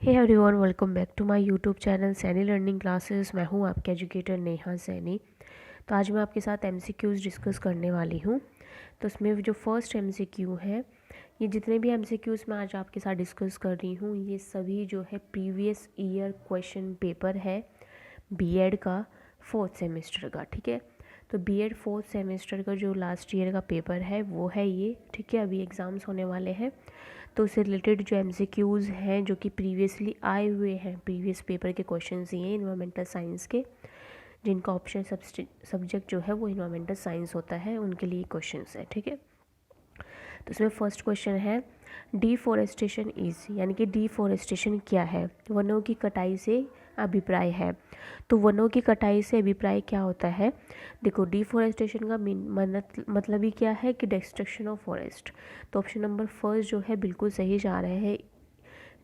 Hey everyone, welcome back to my YouTube channel Saini learning classes. मैं हूं आपके educator Neha Saini. तो आज मैं आपके साथ एमसीक्यूज़ डिस्कस करने वाली हूं। तो उसमें जो फर्स्ट एमसीक्यू है, ये जितने भी एमसीक्यूज़ मैं आज आपके साथ डिस्कस कर रही हूं, ये सभी जो है प्रीवियस ईयर क्वेश्चन पेपर है बीएड का फोर्थ सेमेस्टर का। ठीक है, तो बीएड फोर्थ सेमेस्टर का जो लास्ट ईयर का पेपर है वो है ये। ठीक है, अभी एग्ज़ाम्स होने वाले हैं, तो उससे रिलेटेड जो एमसीक्यूज़ हैं जो कि प्रीवियसली आए हुए हैं, प्रीवियस पेपर के क्वेश्चंस ही हैं इन्वायरमेंटल साइंस के, जिनका ऑप्शन सब्जेक्ट जो है वो इन्वायरमेंटल साइंस होता है, उनके लिए क्वेश्चंस है। ठीक है, तो इसमें फर्स्ट क्वेश्चन है डिफॉरेस्टेशन इज़, यानी कि डिफॉरेस्टेशन क्या है। वनों की कटाई से अभिप्राय है। तो वनों की कटाई से अभिप्राय क्या होता है। देखो, डिफॉरेस्टेशन का मतलब ही क्या है कि डिस्ट्रक्शन ऑफ फॉरेस्ट। तो ऑप्शन नंबर फर्स्ट जो है बिल्कुल सही जा रहे हैं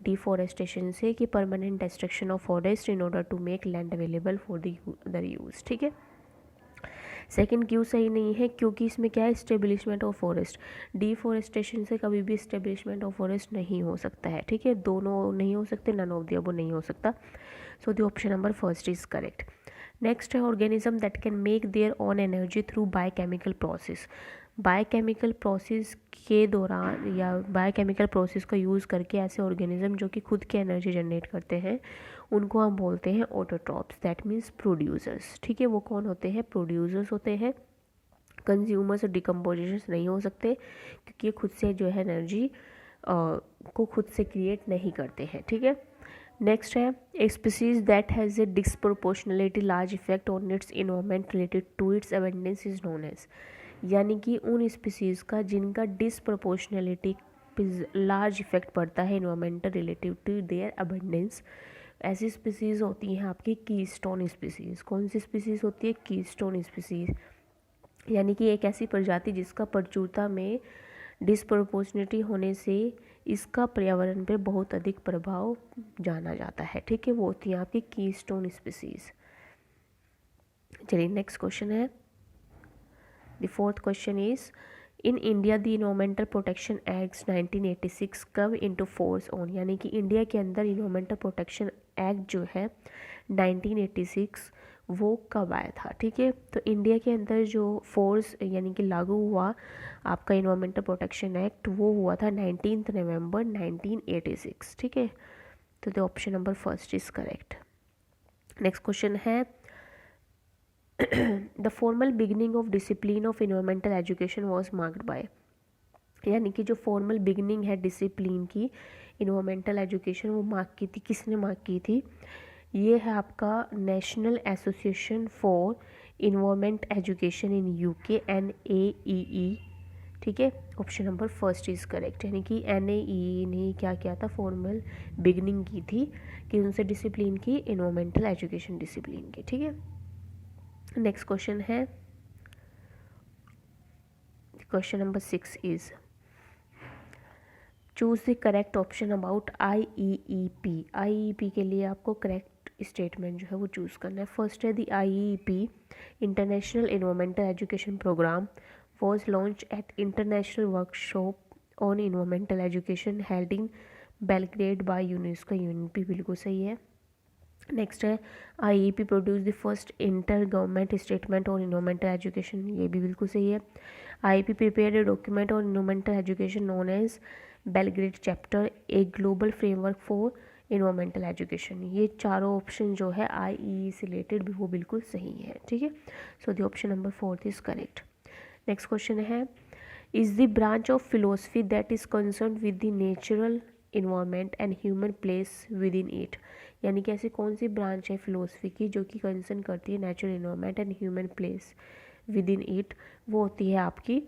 डिफॉरेस्टेशन से, कि permanent destruction of forest in order to make land available for the other use. ठीक है, सेकंड क्यों सही नहीं है, क्योंकि इसमें क्या है, इस्टेब्लिशमेंट ऑफ फॉरेस्ट। डिफॉरेस्टेशन से कभी भी इस्टेब्लिशमेंट ऑफ फॉरेस्ट नहीं हो सकता है। ठीक है, दोनों नहीं हो सकते, नन ऑफ द अबव नहीं हो सकता। So the option number first is correct. Next है organism that can make their own energy through biochemical process. Biochemical process के दौरान या बायोकेमिकल प्रोसेस का यूज़ करके ऐसे ऑर्गेनिज्म जो कि खुद की एनर्जी जनरेट करते हैं, उनको हम बोलते हैं ऑटोट्रॉप्स, दैट मीन्स प्रोड्यूसर्स। ठीक है, वो कौन होते हैं, प्रोड्यूसर्स होते हैं। कंज्यूमर्स और डिकम्पोजिशंस नहीं हो सकते, क्योंकि ये खुद से जो है एनर्जी को खुद से क्रिएट नहीं करते हैं। ठीक है, नेक्स्ट है a species that has a disproportionality large effect on its environment related to its abundance is known as, यानी कि उन स्पीसीज़ का जिनका डिस्प्रोपोर्शनलिटी लार्ज इफेक्ट पड़ता है environmental relative to their abundance, ऐसी स्पीसीज़ होती हैं आपकी कीस्टोन स्पीसीज़। कौन सी स्पीसीज़ होती है, कीस्टोन स्पीसीज़, यानी कि एक ऐसी प्रजाति जिसका प्रचुरता में डिस्प्रोपोर्शनिटी होने से इसका पर्यावरण पर बहुत अधिक प्रभाव जाना जाता है। ठीक है, वो होती है आपकी कीस्टोन स्पीसीज़। चलिए नेक्स्ट क्वेश्चन है, the fourth question is in India the environmental protection act 1986 कब इनटू फोर्स ऑन, यानी कि इंडिया के अंदर इन्वायरमेंटल प्रोटेक्शन एक्ट जो है 1986 वो कब आया था। ठीक है, तो इंडिया के अंदर जो फोर्स यानी कि लागू हुआ आपका इन्वायरमेंटल प्रोटेक्शन एक्ट, वो हुआ था 19 नवंबर 1986। ठीक है, तो the option number first is correct. Next question है the formal beginning of discipline of environmental education was marked by, यानी कि जो फॉर्मल बिगिनिंग है डिसिप्लिन की इन्वायरमेंटल एजुकेशन, वो मार्क की थी, किसने मार्क की थी, ये है आपका national association for environment education in UK, NAEE। ठीक है, option number first is correct, यानी कि NAEE ने क्या किया था, फॉर्मल बिगिनिंग की थी कि उनसे डिसिप्लिन की इन्वायरमेंटल एजुकेशन डिसिप्लिन की। ठीक है, नेक्स्ट क्वेश्चन है, question number 6 is choose the correct option about IEEP। IEEP के लिए आपको करेक्ट स्टेटमेंट जो है वो चूज़ करना है। फर्स्ट है the IEEP international environmental education programme was launch at international workshop on environmental education held in Belgrade by UNESCO. UNEP बिल्कुल सही है। नेक्स्ट है IEEP produce the first inter government statement on environmental education, ये भी बिल्कुल सही है। IEEP prepare a document on environmental education known as Belgrade chapter a global framework for environmental education. ये चारों ऑप्शन जो है IEE से रिलेटेड भी वो बिल्कुल सही है। ठीक है, so the option number fourth is correct. Next question है is the branch of philosophy that is concern with the natural environment and human place with in it, यानी कि ऐसी कौन सी ब्रांच है फिलोसफी की जो कि कंसर्न करती है natural environment and human place with in it, वो होती है आपकी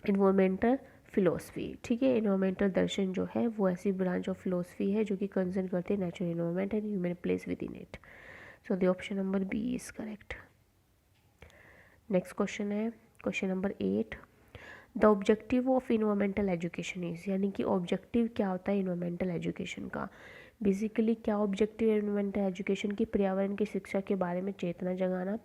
इन्वायरमेंटल फिलोसफी। ठीक है, इन्वायरमेंटल दर्शन जो है वो ऐसी ब्रांच ऑफ फिलोसफी है जो कि कंसर्न करती है natural environment and human place with in it. So the option number B is correct. Next question है question number 8 the objective of environmental education is, यानी कि ऑब्जेक्टिव क्या होता है इन्वायरमेंटल एजुकेशन का। बेसिकली क्या ऑब्जेक्टिव इन्वायरमेंटल एजुकेशन की पर्यावरण की शिक्षा के बारे में चेतना जगाना,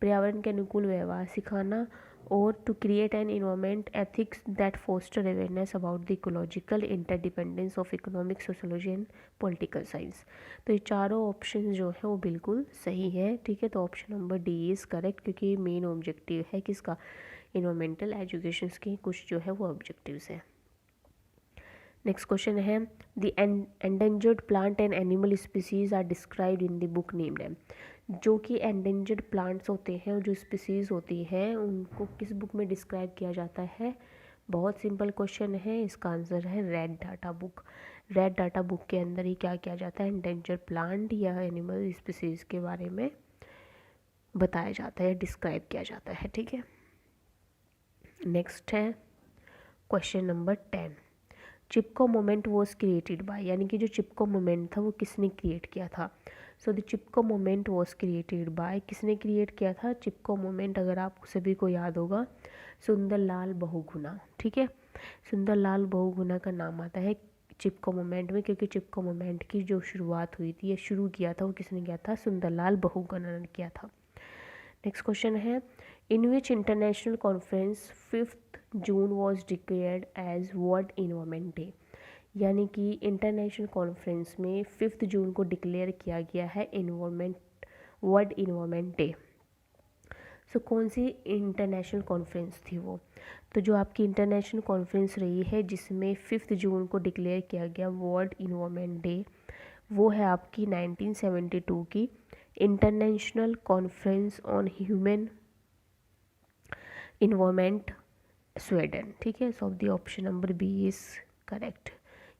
पर्यावरण के अनुकूल व्यवहार सिखाना or to create an environment ethics that foster awareness about the ecological interdependence of economic sociology and political science। तो ये चारों ऑप्शन जो है वो बिल्कुल सही है, ठीक है। तो option number D is correct, क्योंकि ये मेन ऑब्जेक्टिव है किसका, इन्वायरमेंटल एजुकेशन के कुछ जो है वो ऑब्जेक्टिव्स हैं। नेक्स्ट क्वेश्चन है the endangered plant and animal species are described in the book name them. जो कि एंडेंजर्ड प्लांट्स होते हैं और जो स्पीसीज़ होती हैं उनको किस बुक में डिस्क्राइब किया जाता है। बहुत सिंपल क्वेश्चन है, इसका आंसर है red data book. Red data book के अंदर ही क्या किया जाता है, एंडेंजर्ड प्लांट या एनिमल स्पीसीज़ के बारे में बताया जाता है, डिस्क्राइब किया जाता है, ठीक है। नेक्स्ट है question number 10, Chipko moment was created by, यानी कि जो चिपको मोमेंट था वो किसने क्रिएट किया था। So the Chipko moment was created by, किसने क्रिएट किया था चिपको मोमेंट, अगर आप सभी को याद होगा सुंदरलाल बहुगुणा, ठीक है। सुंदरलाल बहुगुणा का नाम आता है चिपको मोमेंट में, क्योंकि चिपको मोमेंट की जो शुरुआत हुई थी या शुरू किया था वो किसने किया था, सुंदरलाल बहुगुणा ने किया था। नेक्स्ट क्वेश्चन है in which international conference 5th June was declared as world environment day, यानी कि इंटरनेशनल कॉन्फ्रेंस में 5 जून को डिक्लेयर किया गया है वर्ल्ड इन्वायरमेंट डे। सो कौन सी इंटरनेशनल कॉन्फ्रेंस थी वो, तो जो आपकी इंटरनेशनल कॉन्फ्रेंस रही है जिसमें 5 जून को डिक्लेयर किया गया वर्ल्ड इन्वायरमेंट डे, वो है आपकी 1972 की international conference on human environment Sweden, ठीक है। So of the option number B is correct.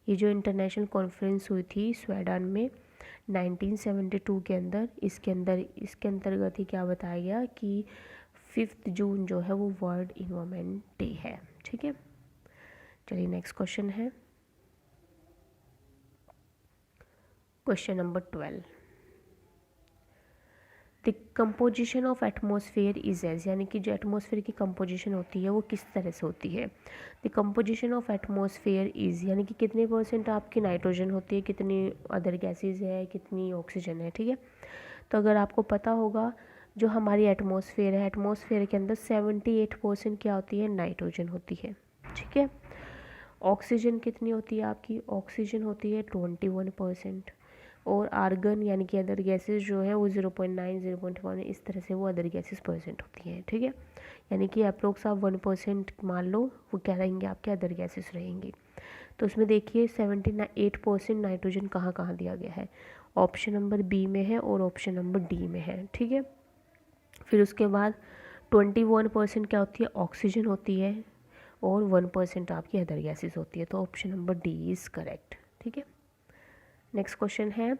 ये जो इंटरनेशनल कॉन्फ्रेंस हुई थी स्वीडन में 1972 के अंदर, इसके अंतर्गत ही क्या बताया गया कि 5 जून जो है वो वर्ल्ड इन्वायरमेंट डे है, ठीक है। चलिए नेक्स्ट क्वेश्चन है question number 12, the composition of atmosphere is as, यानी कि जो एटमॉस्फेयर की कंपोजिशन होती है वो किस तरह से होती है। The composition of atmosphere is, यानी कि कितने % आपकी नाइट्रोजन होती है, कितनी अदर गैसेज है, कितनी ऑक्सीजन है, ठीक है। तो अगर आपको पता होगा जो हमारी एटमॉस्फेयर है, एटमॉस्फेयर के अंदर 78% क्या होती है, नाइट्रोजन होती है, ठीक है। ऑक्सीजन कितनी होती है आपकी, ऑक्सीजन होती है 21%, और आर्गन यानी कि अदर गैसेस जो है वो 0.9 0.1 इस तरह से वो अदर गैसेस % होती हैं, ठीक है। यानी कि अप्रोक्स आप 1% मान लो वो क्या रहेंगे, आपके अदर गैसेस रहेंगे। तो उसमें देखिए 78% नाइट्रोजन कहाँ कहाँ दिया गया है, ऑप्शन नंबर बी में है और ऑप्शन नंबर डी में है, ठीक है। फिर उसके बाद 21% क्या होती है, ऑक्सीजन होती है, और 1% आपकी अदर गैसेस होती है। तो option number D is correct, ठीक है। नेक्स्ट क्वेश्चन है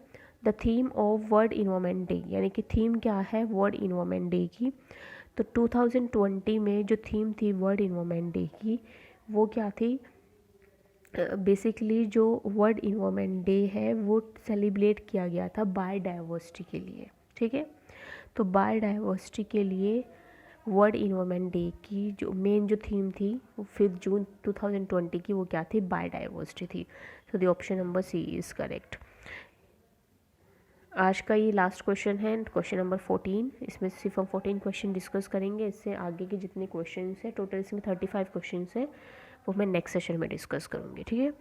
the theme of world environment day, यानी कि थीम क्या है वर्ल्ड इन्वायरमेंट डे की। तो 2020 में जो थीम थी वर्ल्ड इन्वायरमेंट डे की वो क्या थी, बेसिकली जो वर्ल्ड इन्वायरमेंट डे है वो सेलिब्रेट किया गया था बायोडाइवर्सिटी के लिए, ठीक है। तो बायोडाइवर्सिटी के लिए वर्ल्ड इन्वायरमेंट डे की जो थीम थी वो 5 जून 2020 की वो क्या थी, बायोडाइवर्सिटी थी। तो the option number C is correct. आज का ये लास्ट क्वेश्चन है क्वेश्चन नंबर 14, इसमें सिर्फ हम 14 क्वेश्चन डिस्कस करेंगे, इससे आगे के जितने क्वेश्चन हैं टोटल इसमें 35 क्वेश्चन हैं वो मैं नेक्स्ट सेशन में डिस्कस करूँगी, ठीक है।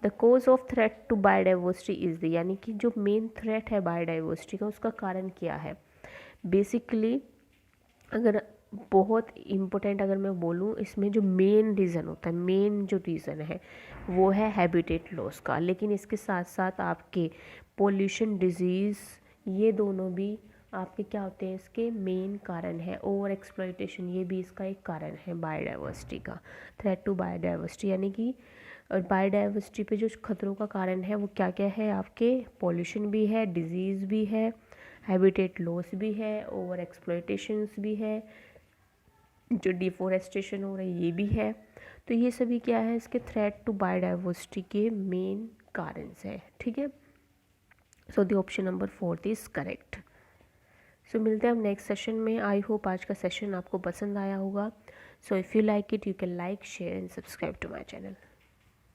The cause of threat to biodiversity is the, यानी कि जो मेन थ्रेट है बायोडाइवर्सिटी का उसका कारण क्या है। बेसिकली अगर बहुत इम्पोर्टेंट अगर मैं बोलूँ इसमें जो मेन रीज़न होता है, मेन जो रीज़न है वो है हैबिटेट लॉस का, लेकिन इसके साथ साथ आपके पोल्यूशन, डिजीज़, ये दोनों भी आपके क्या होते हैं इसके मेन कारण है। ओवर एक्सप्लॉयटेशन ये भी इसका एक कारण है बायोडाइवर्सिटी का, थ्रेट टू बायोडाइवर्सिटी, यानी कि बायोडाइवर्सिटी पे जो खतरों का कारण है वो क्या क्या है आपके, पोल्यूशन भी है, डिजीज़ भी है, हैबिटेट लॉस भी है, ओवर एक्सप्लॉयटेशंस भी है, जो डिफोरेस्टेशन हो रही है ये भी है। तो ये सभी क्या है इसके थ्रेट टू बायोडाइवर्सिटी के मेन कारण है, ठीक है। So the option number 4 is correct. So मिलते हैं हम नेक्स्ट सेशन में। आई होप आज का सेशन आपको पसंद आया होगा। So if you like it you can like, share and subscribe to my channel.